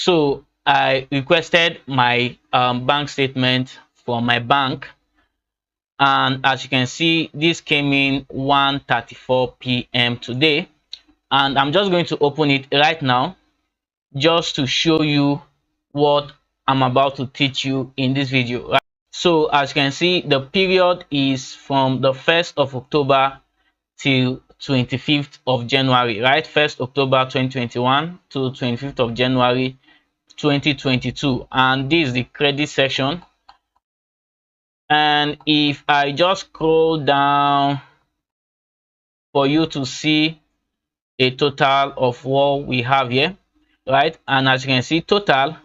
So I requested my bank statement from my bank, and as you can see, this came in 1:34 p.m. today, and I'm just going to open it right now just to show you what I'm about to teach you in this video, right? So as you can see, the period is from the 1st of October till 25th of January, right? 1st October 2021 to 25th of January 2022, and this is the credit section. And if I just scroll down for you to see a total of what we have here, right? And as you can see, total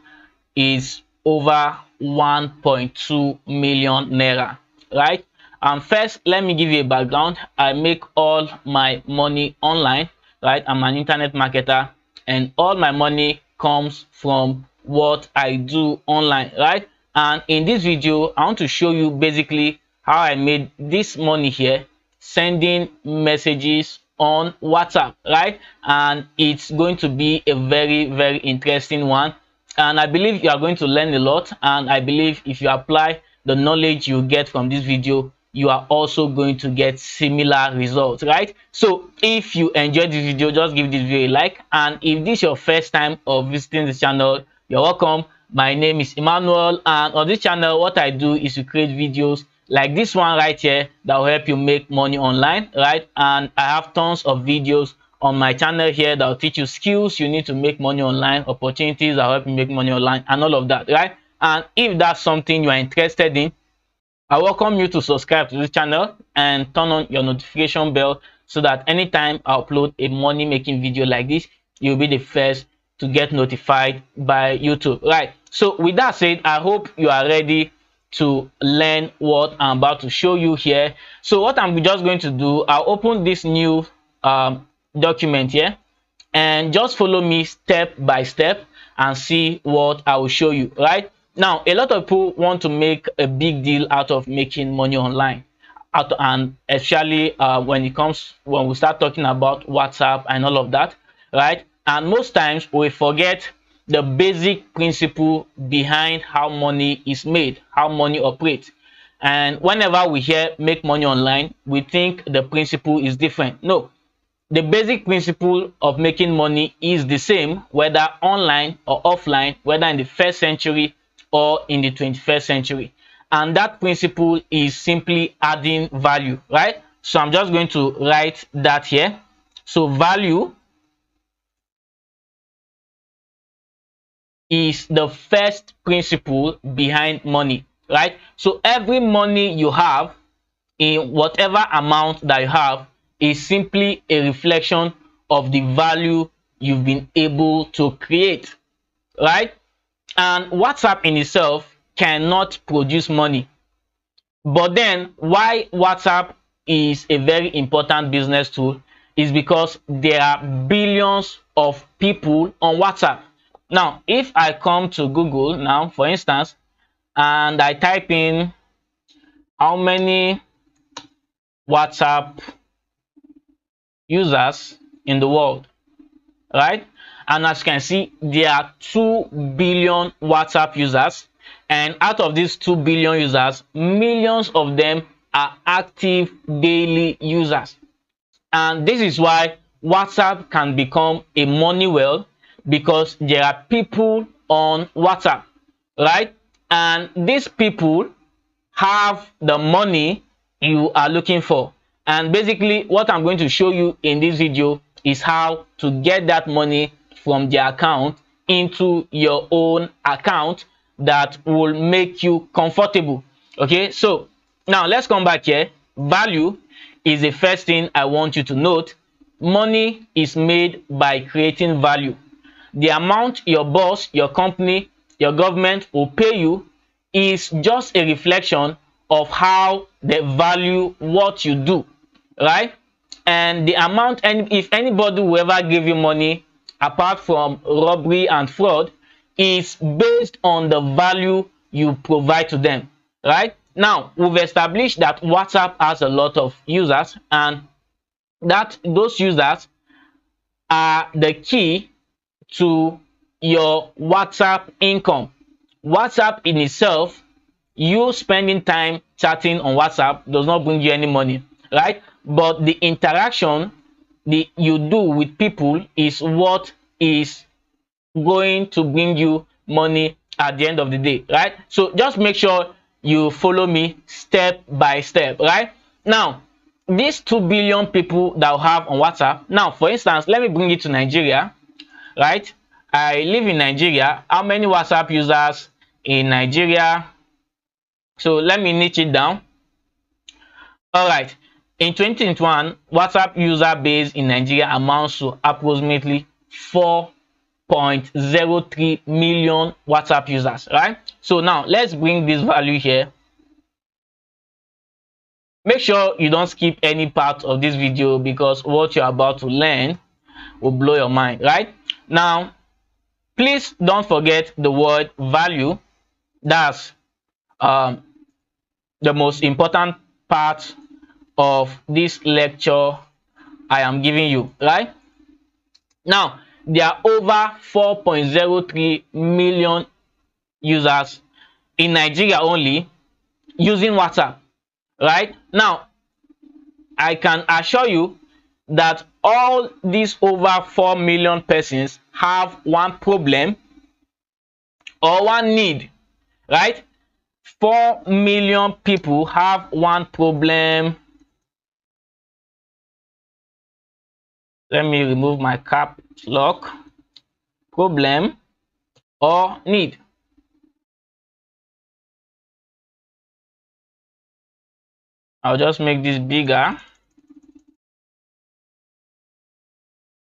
is over 1.2 million naira, right? And first, let me give you a background. I make all my money online, right? I'm an internet marketer, and all my money comes from what I do online, right? And in this video, I want to show you basically how I made this money here sending messages on WhatsApp, right? And it's going to be a very interesting one, and I believe you are going to learn a lot. And I believe if you apply the knowledge you get from this video, you are also going to get similar results, right? So if you enjoyed this video, just give this video a like, and if this is your first time of visiting this channel, you're welcome. My name is Emmanuel, and on this channel what I do is to create videos like this one right here that will help you make money online, right? And I have tons of videos on my channel here that will teach you skills you need to make money online, opportunities that will help you make money online, and all of that, right? And if that's something you are interested in, I welcome you to subscribe to this channel and turn on your notification bell so that anytime I upload a money making video like this, you'll be the first to get notified by YouTube, right? So with that said, I hope you are ready to learn what I'm about to show you here. So what I'm just going to do, I'll open this new document here, and just follow me step by step and see what I will show you. Right now, a lot of people want to make a big deal out of making money online, and especially when we start talking about WhatsApp and all of that, right? And most times we forget the basic principle behind how money is made, how money operates. And whenever we hear make money online, we think the principle is different. No, the basic principle of making money is the same, whether online or offline, whether in the 1st century or in the 21st century. And that principle is simply adding value, right? So I'm just going to write that here. So value is the first principle behind money, right? So every money you have, in whatever amount that you have, is simply a reflection of the value you've been able to create, right? And WhatsApp in itself cannot produce money. But then why WhatsApp is a very important business tool is because there are billions of people on WhatsApp. Now, if I come to Google now, for instance, and I type in how many WhatsApp users in the world, right? And as you can see, there are 2 billion WhatsApp users, and out of these 2 billion users, millions of them are active daily users. And this is why WhatsApp can become a money well, because there are people on WhatsApp, right? And these people have the money you are looking for. And basically what I'm going to show you in this video is how to get that money from their account into your own account that will make you comfortable. Okay, so now let's come back here. Value is the first thing I want you to note. Money is made by creating value. The amount your boss, your company, your government will pay you is just a reflection of how they value what you do, right? And the amount, and if anybody will ever give you money apart from robbery and fraud, is based on the value you provide to them, right? Now we've established that WhatsApp has a lot of users, and that those users are the key to your WhatsApp income. WhatsApp in itself, you spending time chatting on WhatsApp does not bring you any money, right? But the interaction you do with people is what is going to bring you money at the end of the day, right? So just make sure you follow me step by step, right? Now, these 2 billion people that we have on WhatsApp. Now, for instance, let me bring it to Nigeria, right? I live in Nigeria. How many WhatsApp users in Nigeria? So let me niche it down. All right, in 2021, WhatsApp user base in Nigeria amounts to approximately 4.03 million WhatsApp users, right? So now let's bring this value here. Make sure you don't skip any part of this video, because what you're about to learn will blow your mind, right? Now, please don't forget the word value. That's the most important part of this lecture I am giving you, right? Now, there are over 4.03 million users in Nigeria only using WhatsApp, right? Now, I can assure you that all these over 4 million persons have one problem or one need, right? 4 million people have one problem. Let me remove my cap lock. Problem or need. I'll just make this bigger.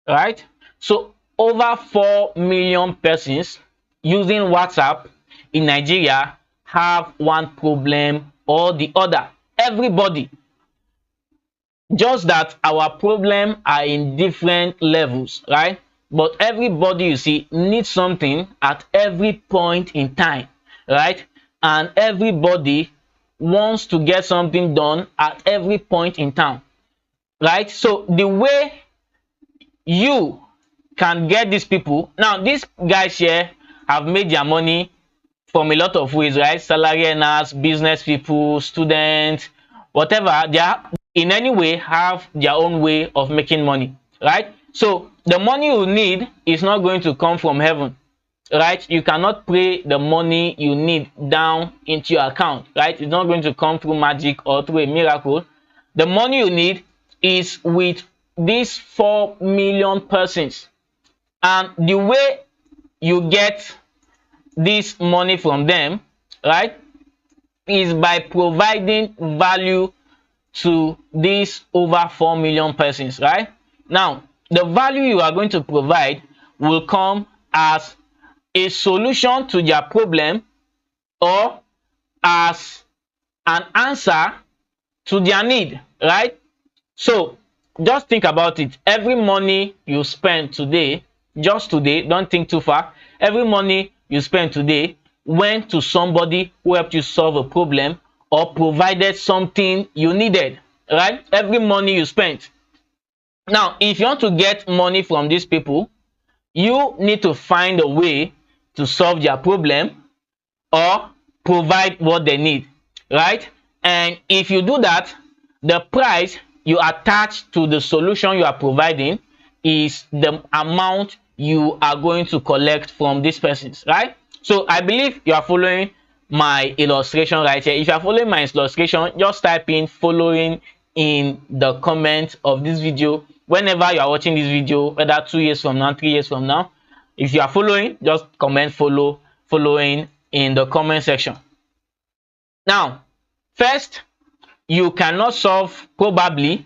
Right? So over 4 million persons using WhatsApp in Nigeria have one problem or the other. Everybody. Just that our problem are in different levels, right? But everybody, you see, needs something at every point in time, right? And everybody wants to get something done at every point in time, right? So the way you can get these people, now these guys here have made their money from a lot of ways, right? Salary earners, business people, students, whatever. They are in any way have their own way of making money, right? So the money you need is not going to come from heaven, right? You cannot pray the money you need down into your account, right? It's not going to come through magic or through a miracle. The money you need is with these 4 million persons, and the way you get this money from them, right, is by providing value to these over 4 million persons, right? Now, the value you are going to provide will come as a solution to their problem or as an answer to their need, right? So just think about it. Every money you spend today, just today, don't think too far, every money you spend today went to somebody who helped you solve a problem or provided something you needed, right? Every money you spent. Now, if you want to get money from these people, you need to find a way to solve their problem or provide what they need, right? And if you do that, the price you attach to the solution you are providing is the amount you are going to collect from these persons, right? So I believe you are following my illustration right here. If you are following my illustration, just type in following in the comment of this video whenever you are watching this video, whether 2 years from now, 3 years from now. If you are following, just comment following in the comment section. Now, first, you cannot solve, probably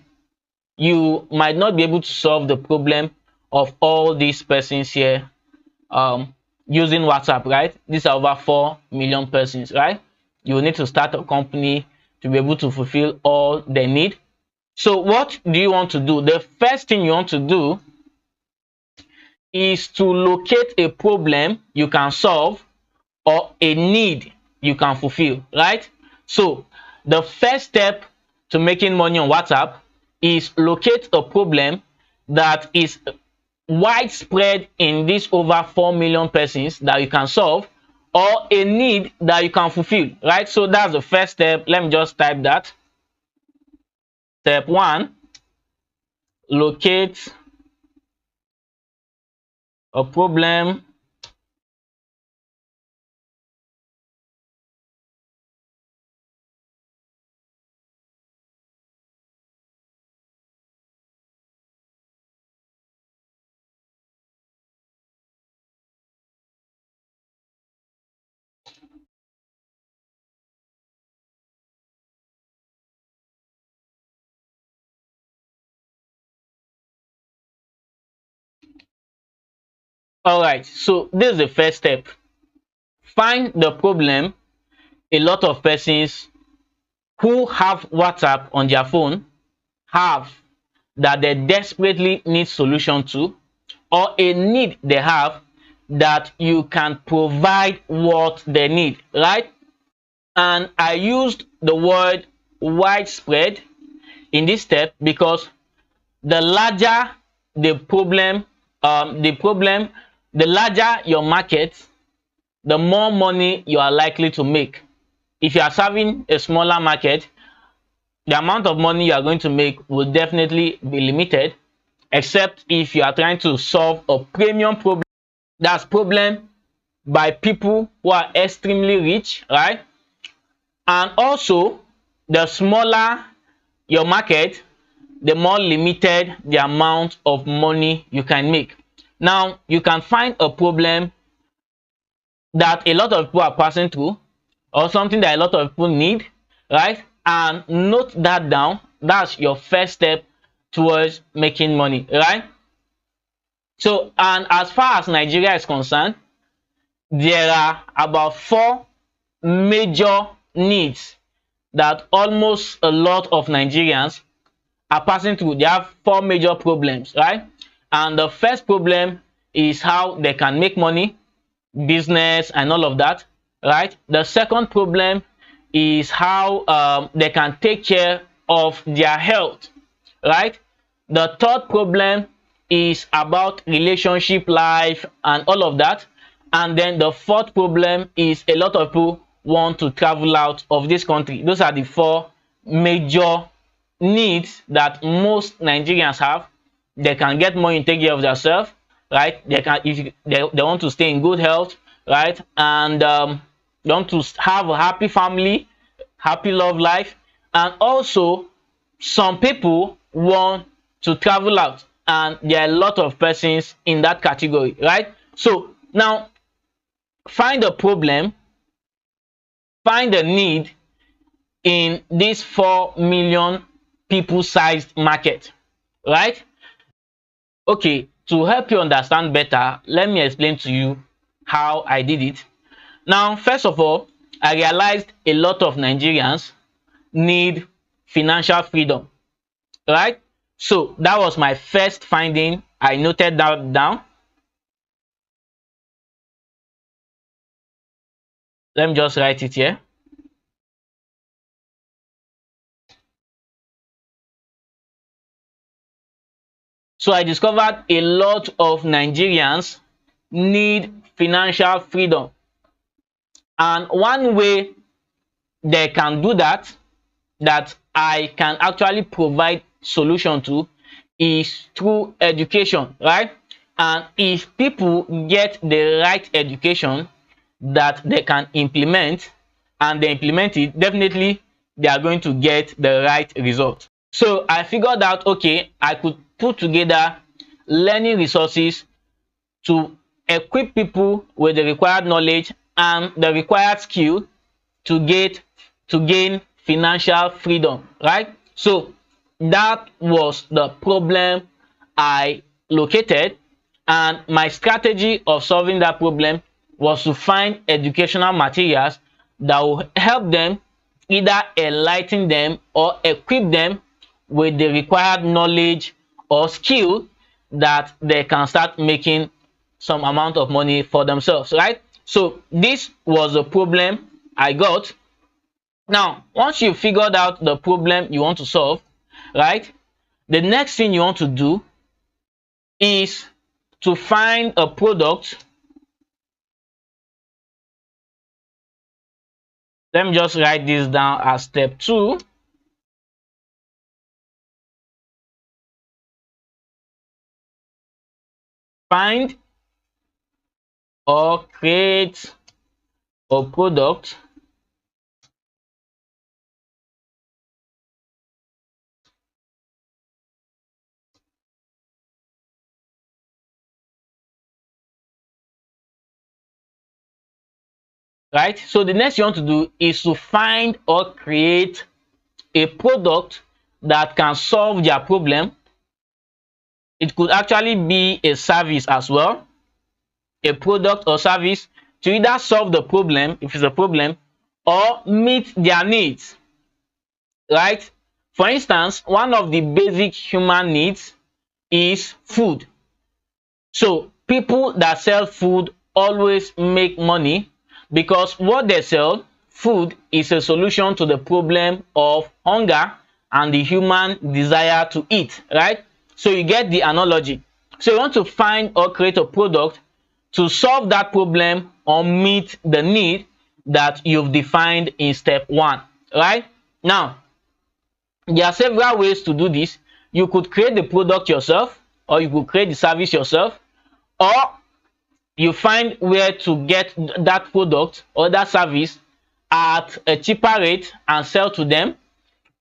you might not be able to solve the problem of all these persons here using WhatsApp, right? These are over 4 million persons, right? You will need to start a company to be able to fulfill all they need. So what do you want to do? The first thing you want to do is to locate a problem you can solve or a need you can fulfill, right? So the first step to making money on WhatsApp is locate a problem that is widespread in this over 4 million persons that you can solve, or a need that you can fulfill, right? So that's the first step. Let me just type that. Step 1, locate a problem All right, so this is the first step. Find the problem a lot of persons who have WhatsApp on their phone have, that they desperately need solution to, or a need they have that you can provide what they need, right? And I used the word widespread in this step because the larger the problem, the larger your market, the more money you are likely to make. If you are serving a smaller market, the amount of money you are going to make will definitely be limited, except if you are trying to solve a premium problem. That's problem by people who are extremely rich, right? And also, the smaller your market, the more limited the amount of money you can make. Now, you can find a problem that a lot of people are passing through, or something that a lot of people need, right? And note that down. That's your first step towards making money, right? So, and as far as Nigeria is concerned, there are about 4 major needs that almost a lot of Nigerians are passing through. They have 4 major problems, right? And the first problem is how they can make money, business and all of that, right? The second problem is how they can take care of their health, right? The third problem is about relationship life and all of that. And then the fourth problem is a lot of people want to travel out of this country. Those are the 4 major needs that most Nigerians have. They can get money and take care of themselves, right? They can, if they want to stay in good health, right? And they want to have a happy family, happy love life. And also, some people want to travel out, and there are a lot of persons in that category, right? So now, find the problem, find the need in this 4 million people sized market, right? Okay, to help you understand better, let me explain to you how I did it. Now, first of all, I realized a lot of Nigerians need financial freedom, right? So that was my first finding. I noted that down. Let me just write it here. So I discovered a lot of Nigerians need financial freedom. And one way they can do that, that I can actually provide solution to, is through education, right? And if people get the right education that they can implement, and they implement it, definitely they are going to get the right result. So I figured out, okay, I could put together learning resources to equip people with the required knowledge and the required skill to gain financial freedom, right? So that was the problem I located, and my strategy of solving that problem was to find educational materials that will help them, either enlighten them or equip them with the required knowledge or skill that they can start making some amount of money for themselves, right? So this was a problem I got. Now, once you figured out the problem you want to solve, right, the next thing you want to do is to find a product, let me just write this down as step 2. Find or create a product right. So the next you want to do is to find or create a product that can solve their problem. It could actually be a service as well, a product or service to either solve the problem if it's a problem or meet their needs, right? For instance, one of the basic human needs is food. So people that sell food always make money because what they sell, food, is a solution to the problem of hunger and the human desire to eat, right? So you get the analogy. So you want to find or create a product to solve that problem or meet the need that you've defined in step 1, right? Now, there are several ways to do this. You could create the product yourself, or you could create the service yourself, or you find where to get that product or that service at a cheaper rate and sell to them,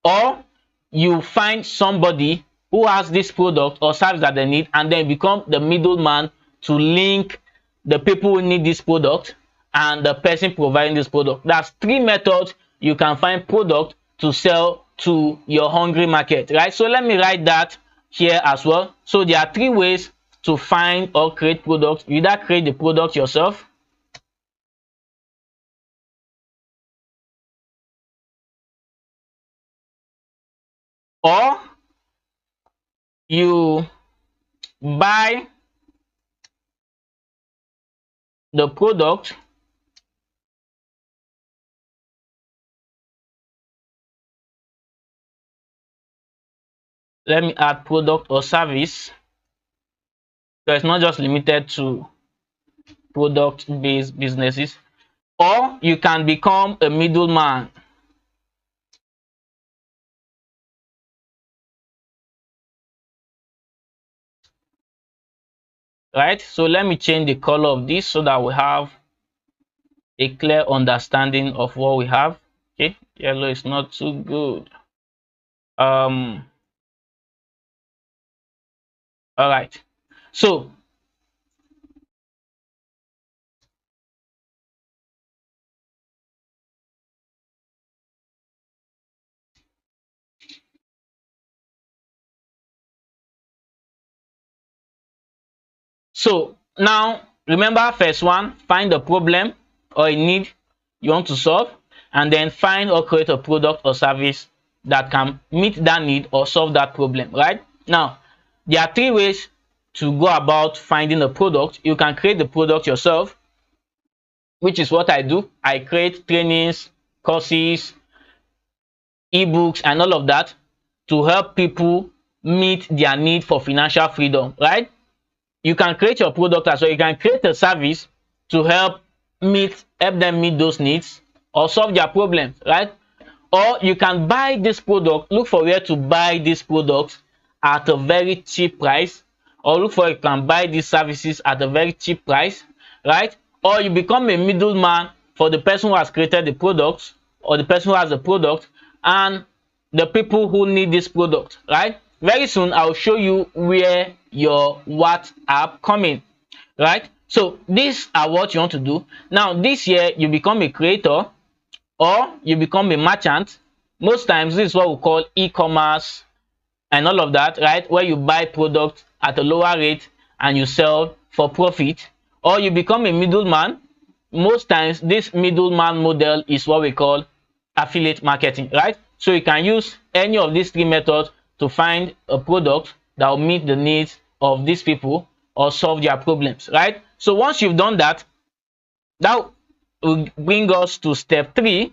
or you find somebody who has this product or service that they need and then become the middleman to link the people who need this product and the person providing this product. That's 3 methods you can find product to sell to your hungry market, right? So let me write that here as well. So there are 3 ways to find or create products. You either create the product yourself, or you buy the product let me add product or service, so it's not just limited to product-based businesses, or you can become a middleman. Right, so let me change the color of this so that we have a clear understanding of what we have. Okay, yellow is not too good. All right, so now remember, first one, find the problem or a need you want to solve, and then find or create a product or service that can meet that need or solve that problem. Right, now there are 3 ways to go about finding a product. You can create the product yourself, which is what I do. I create trainings, courses, ebooks, and all of that to help people meet their need for financial freedom, right? You can create your product as well. You can create a service to help them meet those needs or solve their problems, right? Or you can buy this product, look for where to buy this product at a very cheap price, or look for you can buy these services at a very cheap price, right? Or you become a middleman for the person who has created the product, or the person who has the product, and the people who need this product, right? Very soon I'll show you where your WhatsApp come in, right? So these are what you want to do. Now this year you become a creator or you become a merchant. Most times this is what we call e-commerce and all of that, right? Where you buy products at a lower rate and you sell for profit. Or you become a middleman. Most times this middleman model is what we call affiliate marketing, right? So you can use any of these 3 methods to find a product that will meet the needs of these people or solve their problems, right? So once you've done that, that will bring us to step 3.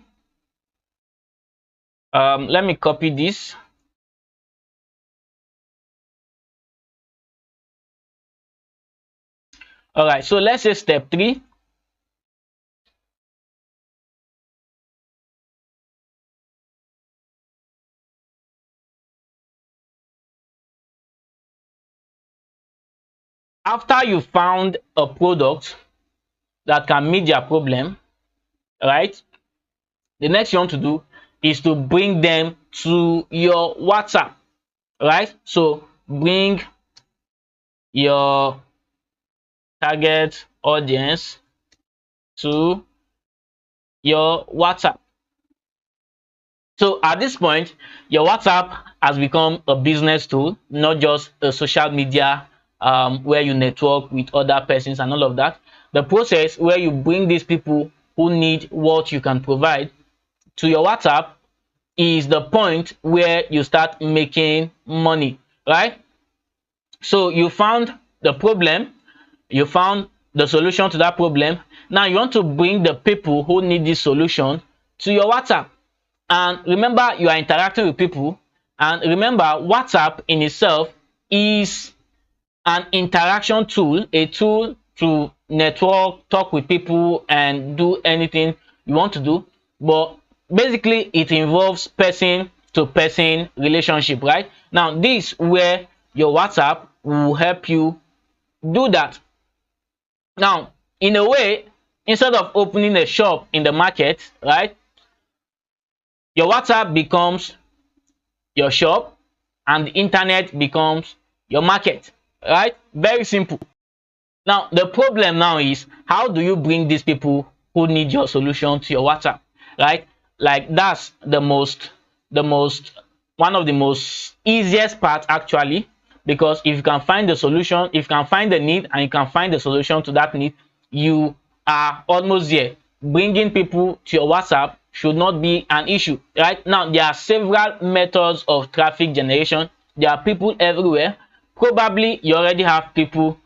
Let me copy this. All right, so let's say step 3. After you found a product that can meet their problem, right, the next you want to do is to bring them to your WhatsApp, right? So bring your target audience to your WhatsApp. So at this point, your WhatsApp has become a business tool, not just a social media where you network with other persons and all of that. The process where you bring these people who need what you can provide to your WhatsApp is the point where you start making money, right? So you found the problem, you found the solution to that problem. Now you want to bring the people who need this solution to your WhatsApp. And remember, you are interacting with people, and remember, WhatsApp in itself is an interaction tool, a tool to network, talk with people, and do anything you want to do. But basically it involves person to person relationship, right? Now this where your WhatsApp will help you do that. Now in a way, instead of opening a shop in the market, right, your WhatsApp becomes your shop and the internet becomes your market, right? Very simple. Now the problem now is, how do you bring these people who need your solution to your WhatsApp, right? Like that's one of the most easiest part actually, because if you can find the solution, if you can find the need and you can find the solution to that need, you are almost there. Bringing people to your WhatsApp should not be an issue, right? Now there are several methods of traffic generation. There are people everywhere. Probably you already have people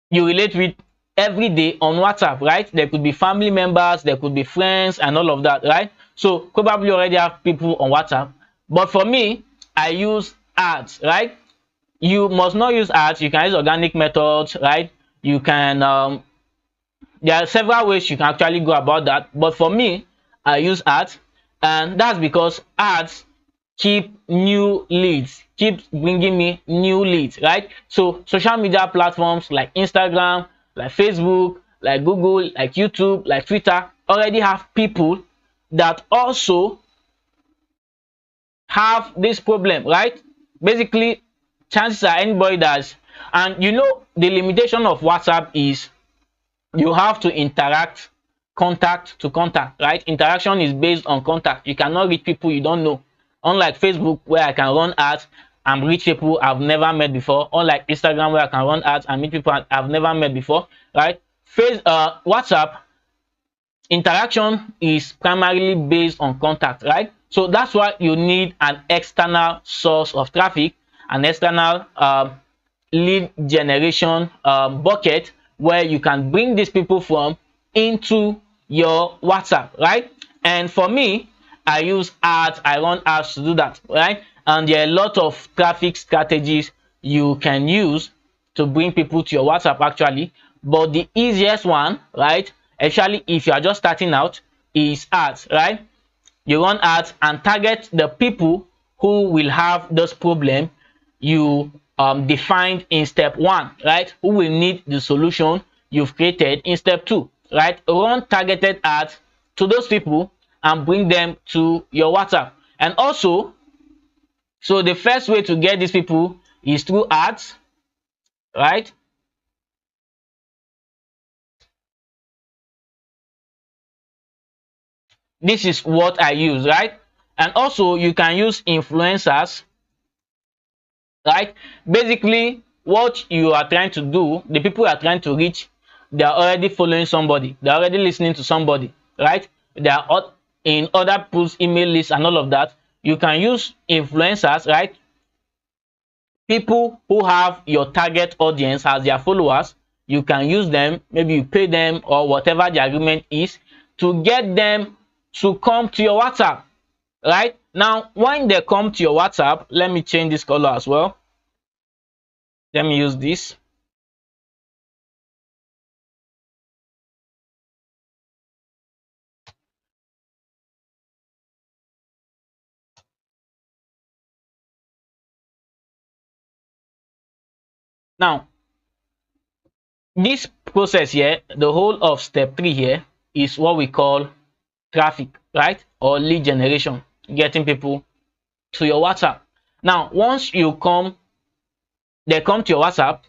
you relate with every day on WhatsApp, right? There could be family members, there could be friends and all of that, right? So probably you already have people on WhatsApp. But for me, I use ads, right? You must not use ads. You can use organic methods, right? You can there are several ways you can actually go about that, but for me, I use ads, and that's because ads keep new leads, keep bringing me new leads, right? So social media platforms like Instagram, like Facebook, like Google, like YouTube, like Twitter already have people that also have this problem, right? Basically, chances are anybody does. And you know, the limitation of WhatsApp is you have to interact contact to contact, right? Interaction is based on contact. You cannot reach people you don't know. Unlike Facebook, where I can run ads and reach people I've never met before. Unlike Instagram, where I can run ads and meet people I've never met before, right? WhatsApp, interaction is primarily based on contact, right? So that's why you need an external source of traffic, an external lead generation bucket where you can bring these people from into your WhatsApp, right? And for me, I use ads, I run ads to do that, right? And there are a lot of traffic strategies you can use to bring people to your WhatsApp actually, but the easiest one, right, especially if you are just starting out, is ads, right? You run ads and target the people who will have this problem you defined in step 1, right? Who will need the solution you've created in step 2, right? Run targeted ads to those people and bring them to your WhatsApp. And also, so the first way to get these people is through ads, right? This is what I use, right? And also you can use influencers, right? Basically, what you are trying to do, the people you are trying to reach, they are already following somebody, they're already listening to somebody, right? They are in other people's email lists and all of that. You can use influencers, right? People who have your target audience as their followers. You can use them, maybe you pay them or whatever the agreement is, to get them to come to your WhatsApp, right? Now when they come to your WhatsApp, let me change this color as well. Let me use this. Now, this process here, the whole of step 3 here, is what we call traffic, right? Or lead generation, getting people to your WhatsApp. Now, once they come to your WhatsApp,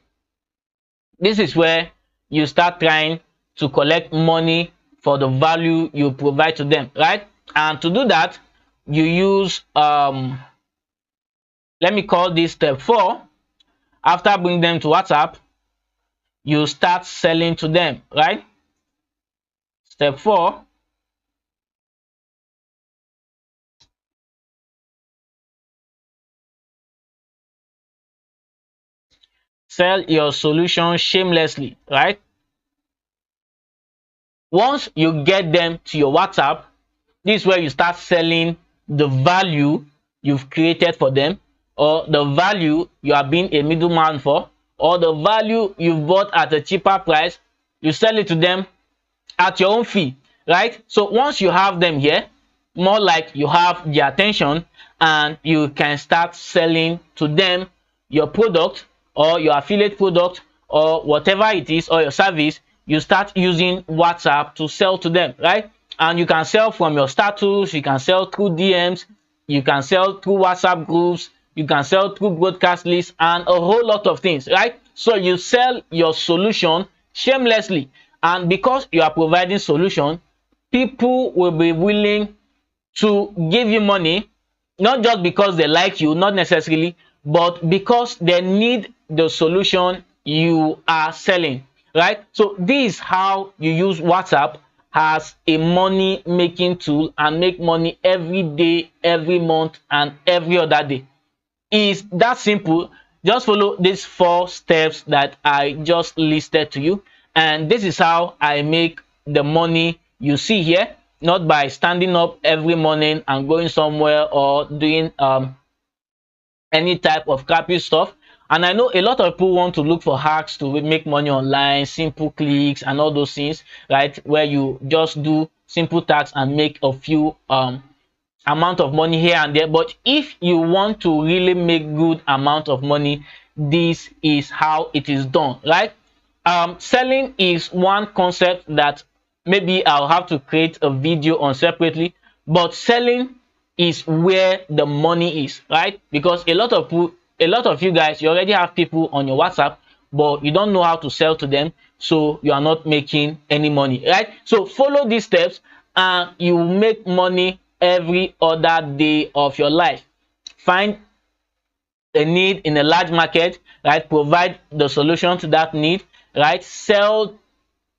this is where you start trying to collect money for the value you provide to them, right? And to do that, you use let me call this step 4. After bringing them to WhatsApp, you start selling to them, right? Step 4. Sell your solution shamelessly, right? Once you get them to your WhatsApp, this is where you start selling the value you've created for them, or the value you are being a middleman for, or the value you've bought at a cheaper price. You sell it to them at your own fee, right? So once you have them here, more like you have their attention, and you can start selling to them your product or your affiliate product or whatever it is, or your service. You start using WhatsApp to sell to them, right? And you can sell from your status, you can sell through DMs, you can sell through WhatsApp groups, you can sell through broadcast lists, and a whole lot of things, right? So you sell your solution shamelessly, and because you are providing solution, people will be willing to give you money, not just because they like you, not necessarily, but because they need the solution you are selling, right? So this is how you use WhatsApp as a money making tool and make money every day, every month, and every other day. Is that simple? Just follow these 4 steps that I just listed to you, and this is how I make the money you see here. Not by standing up every morning and going somewhere or doing any type of crappy stuff. And I know a lot of people want to look for hacks to make money online, simple clicks and all those things, right? Where you just do simple tasks and make a few amount of money here and there. But if you want to really make good amount of money, this is how it is done, right? Selling is one concept that maybe I'll have to create a video on separately, but selling is where the money is, right? Because a lot of you guys, you already have people on your WhatsApp, but you don't know how to sell to them, so you are not making any money, right? So follow these steps and you will make money every other day of your life. Find a need in a large market, right? Provide the solution to that need, right? Sell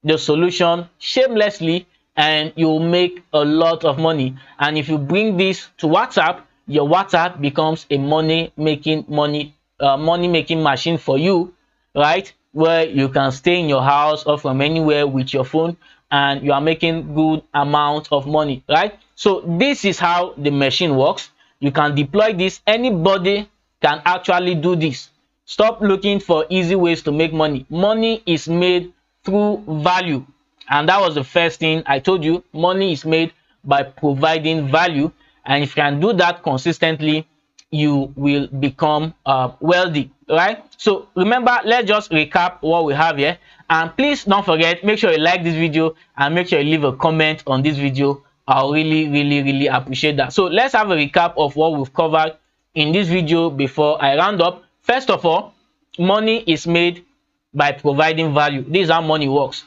the solution shamelessly, and you'll make a lot of money. And if you bring this to WhatsApp, your WhatsApp becomes a money making machine for you, right? Where you can stay in your house or from anywhere with your phone, and you are making good amount of money, right? So this is how the machine works. You can deploy this. Anybody can actually do this. Stop looking for easy ways to make money. Money is made through value, and that was the first thing I told you. Money is made by providing value, and if you can do that consistently, you will become wealthy, right? So remember, let's just recap what we have here, and please don't forget, make sure you like this video and make sure you leave a comment on this video. I'll really appreciate that. So let's have a recap of what we've covered in this video before I round up. First of all, money is made by providing value. This is how money works,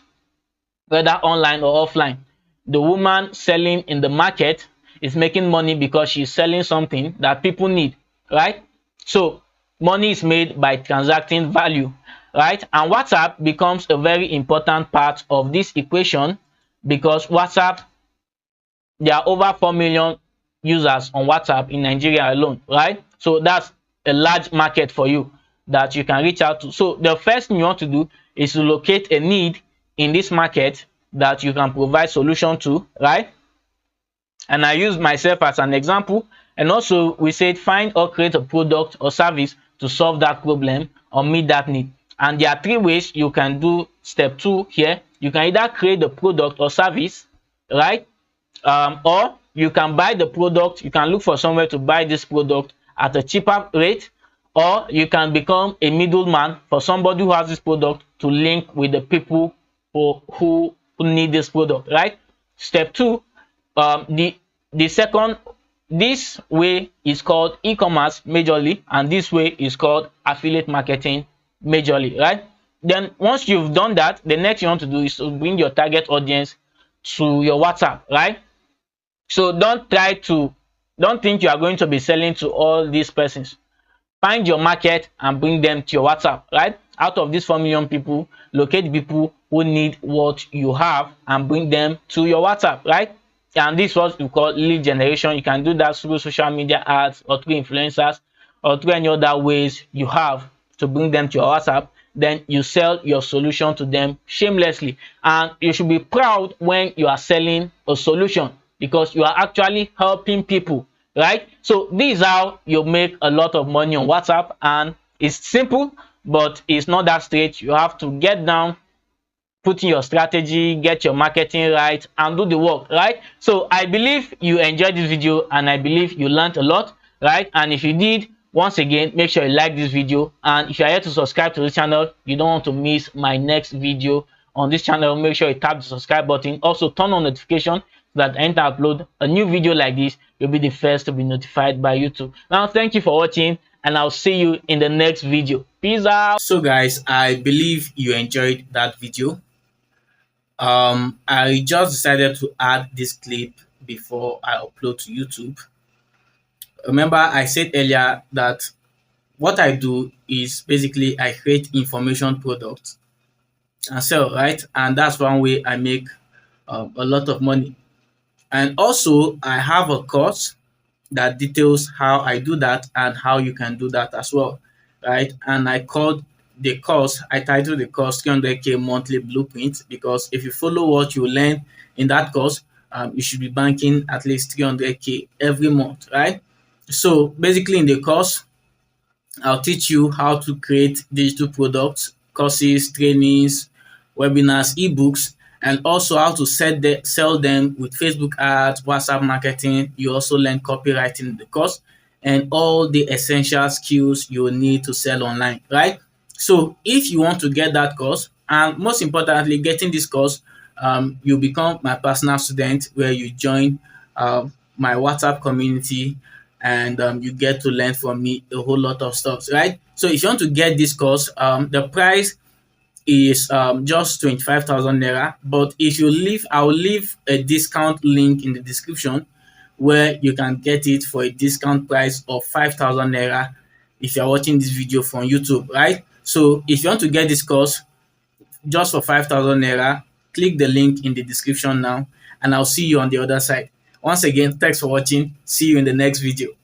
whether online or offline. The woman selling in the market is making money because she's selling something that people need, right? So money is made by transacting value, right? And WhatsApp becomes a very important part of this equation, because WhatsApp, there are over 4 million users on WhatsApp in Nigeria alone, right? So that's a large market for you that you can reach out to. So the first thing you want to do is to locate a need in this market that you can provide solution to, right? And I use myself as an example. And also we said find or create a product or service to solve that problem or meet that need. And there are 3 ways you can do step 2 here. You can either create the product or service, right? Or you can buy the product. You can look for somewhere to buy this product at a cheaper rate, or you can become a middleman for somebody who has this product to link with the people who need this product, right? Step 2, the second, this way is called e-commerce majorly, and this way is called affiliate marketing majorly, right? Then once you've done that, the next you want to do is to bring your target audience to your WhatsApp, right? So don't think you are going to be selling to all these persons. Find your market and bring them to your WhatsApp, right? Out of these 4 million people, locate people who need what you have and bring them to your WhatsApp, right? And this is what we call lead generation. You can do that through social media ads or through influencers or through any other ways you have to bring them to your WhatsApp. Then you sell your solution to them shamelessly, and you should be proud when you are selling a solution because you are actually helping people, right? So this is how you make a lot of money on WhatsApp, and it's simple, but it's not that straight. You have to get down, put in your strategy, get your marketing right, and do the work, right? So I believe you enjoyed this video, and I believe you learned a lot, right? And if you did, once again, make sure you like this video, and if you are here to subscribe to this channel, you don't want to miss my next video on this channel, make sure you tap the subscribe button. Also turn on notification so that anytime I upload a new video like this, you'll be the first to be notified by YouTube. Now, thank you for watching, and I'll see you in the next video. Peace out. So guys, I believe you enjoyed that video. I just decided to add this clip before I upload to YouTube. Remember, I said earlier that what I do is basically I create information products and sell, right? And that's one way I make a lot of money. And also, I have a course that details how I do that and how you can do that as well, right? And I titled the course 300K monthly blueprint, because if you follow what you learn in that course, you should be banking at least 300K every month, right? So basically in the course, I'll teach you how to create digital products, courses, trainings, webinars, ebooks, and also how to sell them with Facebook ads, WhatsApp marketing. You also learn copywriting in the course and all the essential skills you will need to sell online, right? So if you want to get that course, and most importantly, getting this course, you become my personal student where you join my WhatsApp community, and you get to learn from me a whole lot of stuff, right? So if you want to get this course, the price is just 25,000 naira. But if you leave, I'll leave a discount link in the description where you can get it for a discount price of 5,000 naira if you're watching this video from YouTube, right? So if you want to get this course just for 5,000 naira, click the link in the description now, and I'll see you on the other side. Once again, thanks for watching. See you in the next video.